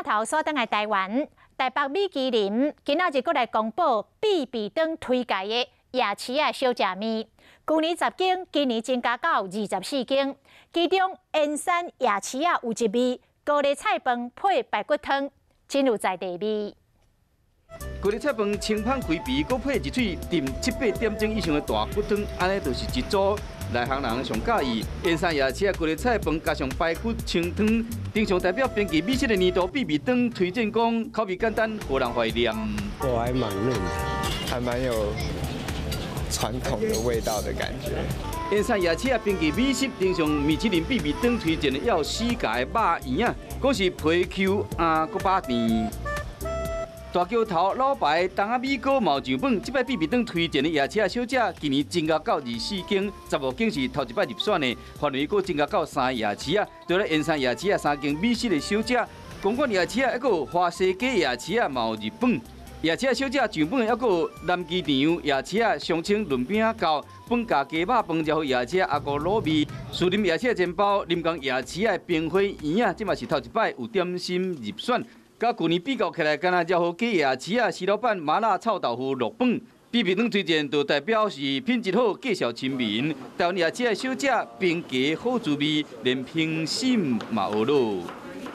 镜头所登的台湾，台北米其林今仔日阁来公布必比登推介的夜市的小食面，去年10间，今年增加到24间，其中燕山夜市啊有一味高丽菜饭配排骨汤，真有在地味。 高丽菜饭清芳开皮，搁配一喙炖7、8点钟以上的大骨汤，安尼就是一组内行人上喜意。燕山夜市的高丽菜饭加上排骨清汤，顶上代表编辑美食的年度必比登推荐讲，口味简单，互人怀念。我还蛮嫩的，还蛮有传统的味道的感觉。 燕山夜市啊，编辑美食顶上米其林必比登推荐的要有4家的肉圆啊，讲是皮 Q 搁饱甜。 大桥头老牌东仔米糕毛上本，这摆必比登推荐的夜市小食，今年增加到24间，15间是头一摆入选的，范围阁增加到3个夜市啊。除了燕山夜市啊，3间美式的小食，公馆夜市啊，还有花西街夜市啊，嘛有日本夜市小食上本，还有南机场夜市啊，上清润饼糕、本家鸡肉饭，才有夜市阿哥卤味、树林夜市煎包、临江夜市啊，冰花圆啊，这嘛是头一摆有点心入选。 甲去年比较起来，敢若饶好鸡夜市啊，石老板麻辣臭豆腐6本，必比登推荐就代表是品质好，介绍亲民。台湾夜市的小食，平价好滋味，连评审嘛学咯。